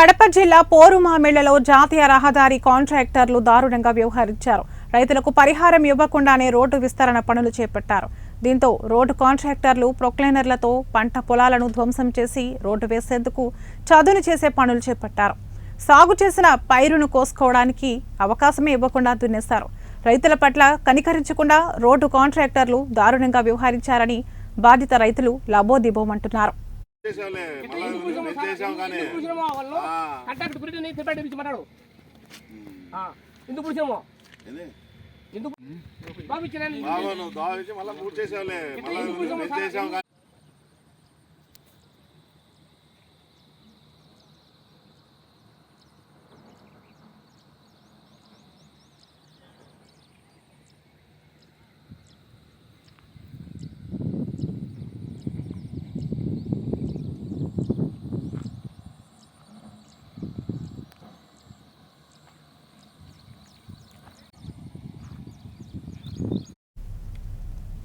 కడప జిల్లా పోరుమామిళ్లలో జాతీయ రహదారి కాంట్రాక్టర్లు దారుణంగా వ్యవహరించారు. రైతులకు పరిహారం ఇవ్వకుండానే రోడ్డు విస్తరణ పనులు చేపట్టారు. దీంతో రోడ్డు కాంట్రాక్టర్లు ప్రొక్లైనర్లతో పంట పొలాలను ధ్వంసం చేసి రోడ్డు వేసేందుకు చదును చేసే పనులు చేపట్టారు. సాగు చేసిన పైరును కోసుకోవడానికి అవకాశమే ఇవ్వకుండా దున్నేశారు. రైతుల పట్ల కనికరించకుండా రోడ్డు కాంట్రాక్టర్లు దారుణంగా వ్యవహరించారని బాధిత రైతులు లబోదిబోమంటున్నారు. ఎందుకు